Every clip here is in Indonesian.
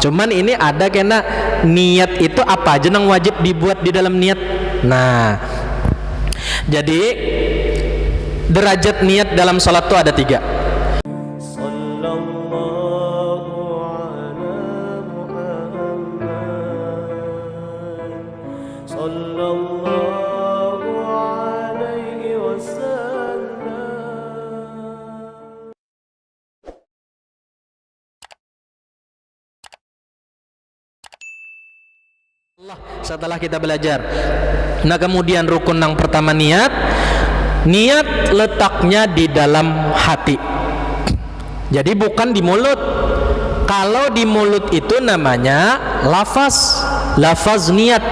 Cuman ini ada kena niat itu apa aja yang wajib dibuat di dalam niat. Nah, jadi derajat niat dalam sholat itu ada 3. Setelah kita belajar, nah kemudian rukun yang pertama niat letaknya di dalam hati, jadi bukan di mulut. Kalau di mulut itu namanya lafaz niat,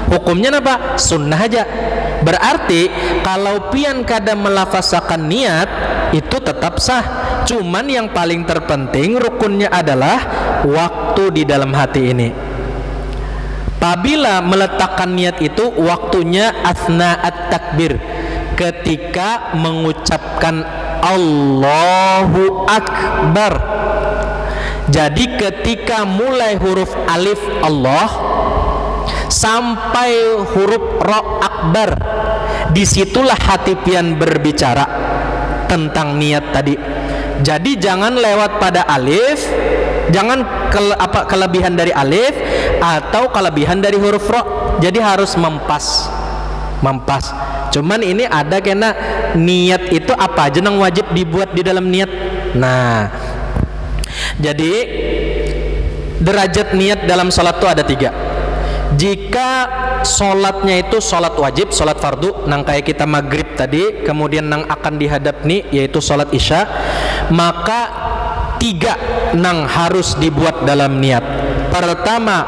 hukumnya apa? Sunnah aja. Berarti kalau pian kada melafazakan niat itu tetap sah, cuman yang paling terpenting rukunnya adalah waktu di dalam hati ini. Apabila meletakkan niat itu waktunya asna at-takbir, ketika mengucapkan Allahu Akbar. Jadi ketika mulai huruf alif Allah sampai huruf ro akbar, disitulah hati pian berbicara tentang niat tadi. Jadi jangan lewat pada alif, jangan kelebihan dari alif atau kelebihan dari huruf ro. Jadi harus mempas. Cuman ini ada kena niat itu apa aja yang wajib dibuat di dalam niat. Nah, jadi derajat niat dalam sholat itu ada 3. Jika sholatnya itu sholat wajib, sholat fardu, nang kayak kita maghrib tadi, kemudian nang akan dihadap nih yaitu sholat isya, maka 3 nang harus dibuat dalam niat. Pertama,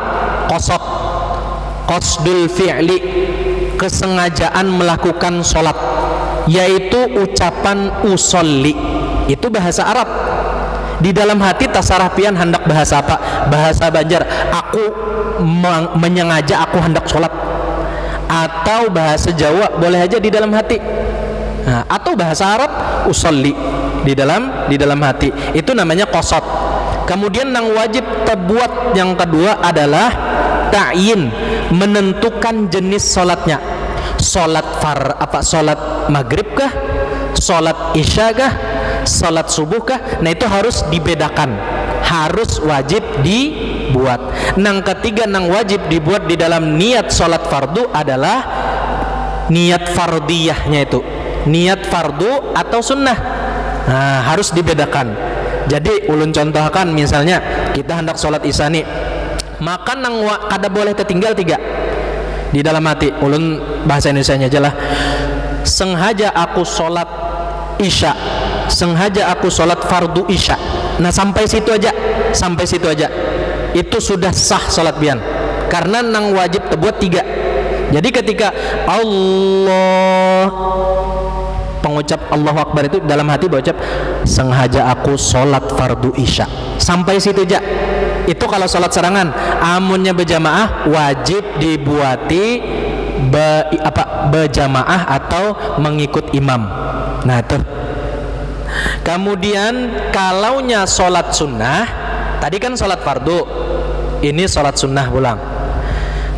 qasdul fi'li, kesengajaan melakukan sholat, yaitu ucapan usolli. Itu bahasa Arab. Di dalam hati tasarah pian hendak bahasa apa? Bahasa Banjar, aku menyengaja aku hendak sholat. Atau bahasa Jawa boleh aja di dalam hati. Nah, atau bahasa Arab usolli, di dalam hati. Itu namanya qasad. Kemudian yang wajib terbuat yang kedua adalah ta'yin, menentukan jenis sholatnya. Sholat sholat maghrib kah? Sholat isya kah? Sholat subuh kah? Nah itu harus dibedakan, harus wajib dibuat. Yang ketiga yang wajib dibuat di dalam niat sholat fardu adalah niat fardiyahnya, itu niat fardu atau sunnah. Nah, harus dibedakan. Jadi ulun contohkan, misalnya kita hendak sholat isya nih, maka nang kada boleh tertinggal 3 di dalam hati. Ulun bahasa Indonesianya aja lah. Sengaja aku sholat isya, sengaja aku sholat fardu isya. Nah sampai situ aja, itu sudah sah sholat pian, karena nang wajib terbuat 3. Jadi ketika Allah, pengucap Allahu Akbar itu dalam hati berucap sengaja aku sholat fardu isya, sampai situ aja. Itu kalau sholat serangan. Amunnya berjamaah wajib dibuati berjamaah atau mengikut imam. Nah itu. Kemudian kalaunya sholat sunnah, tadi kan sholat fardu, ini sholat sunnah pulang.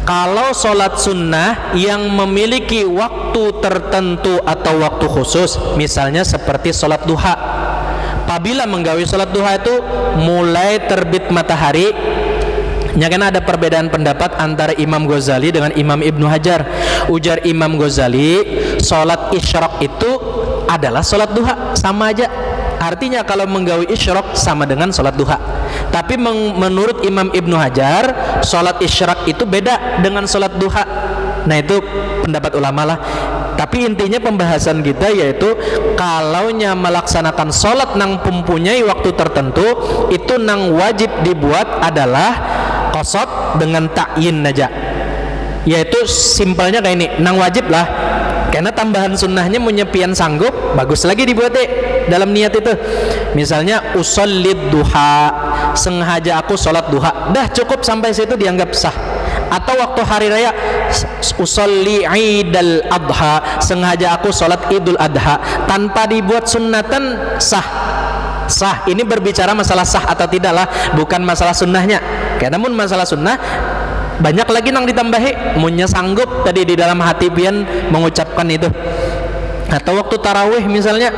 Kalau sholat sunnah yang memiliki waktu tertentu atau waktu khusus, misalnya seperti sholat duha. Apabila menggawi sholat duha itu mulai terbit matahari, ya kan ada perbedaan pendapat antara Imam Ghazali dengan Imam Ibnu Hajar. Ujar Imam Ghazali, sholat isyraq itu adalah sholat duha, sama aja. Artinya kalau menggawi isyraq sama dengan sholat duha. Tapi menurut Imam Ibnu Hajar, sholat isyraq itu beda dengan sholat duha. Nah itu pendapat ulama lah. Tapi intinya pembahasan kita yaitu kalaunya melaksanakan sholat nang mempunyai waktu tertentu, itu nang wajib dibuat adalah qasad dengan ta'yin aja. Yaitu simpelnya kayak ini, nang wajib lah. Karena tambahan sunnahnya menyepian sanggup, bagus lagi dibuat dalam niat itu. Misalnya usallid duha, sengaja aku sholat duha, dah cukup sampai situ dianggap sah. Atau waktu hari raya usolli idul adha, sengaja aku sholat idul adha, tanpa dibuat sunnatan sah. sah. Ini berbicara masalah sah atau tidaklah, bukan masalah sunnahnya. Namun masalah sunnah banyak lagi nang ditambahi, munya sanggup tadi di dalam hati pian mengucapkan itu. Atau waktu tarawih misalnya,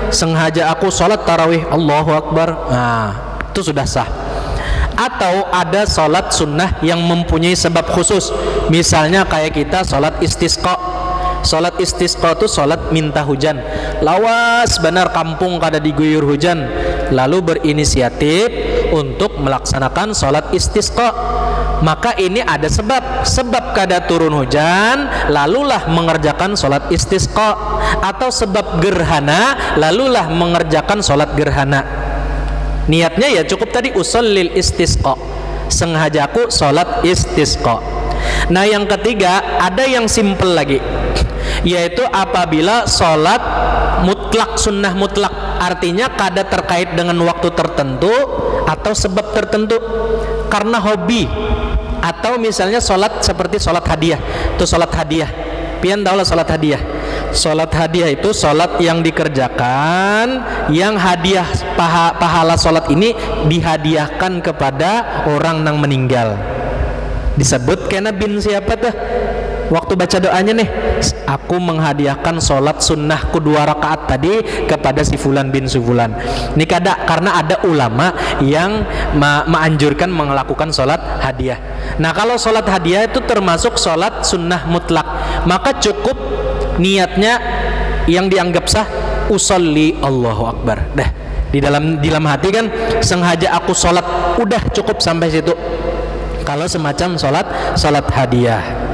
sengaja aku sholat tarawih Allahu Akbar, nah itu sudah sah. Atau ada sholat sunnah yang mempunyai sebab khusus, misalnya kayak kita sholat istisqa. Sholat istisqa itu sholat minta hujan, lawas benar kampung kada diguyur hujan, lalu berinisiatif untuk melaksanakan sholat istisqa. Maka ini ada sebab kada turun hujan, lalulah mengerjakan sholat istisqa. Atau sebab gerhana, lalulah mengerjakan sholat gerhana. Niatnya ya cukup tadi, usallil istisqa, sengajaku sholat istisqa. Nah yang ketiga, ada yang simple lagi, yaitu apabila sholat mutlak, sunnah mutlak, artinya kada terkait dengan waktu tertentu atau sebab tertentu, karena hobi. Atau misalnya sholat seperti sholat hadiah, itu sholat hadiah, pian tahu lah sholat hadiah. Sholat hadiah itu sholat yang dikerjakan, yang hadiah pahala sholat ini dihadiahkan kepada orang yang meninggal. Disebut kena bin siapa tuh? Waktu baca doanya nih, aku menghadiahkan sholat sunnahku 2 rakaat tadi kepada si fulan bin Sufulan. Ini karena ada ulama yang menganjurkan melakukan sholat hadiah. Nah kalau sholat hadiah itu termasuk sholat sunnah mutlak, maka cukup niatnya yang dianggap sah, usolli Allahu Akbar. Dah di dalam hati kan, sengaja aku sholat, udah cukup sampai situ. Kalau semacam sholat hadiah.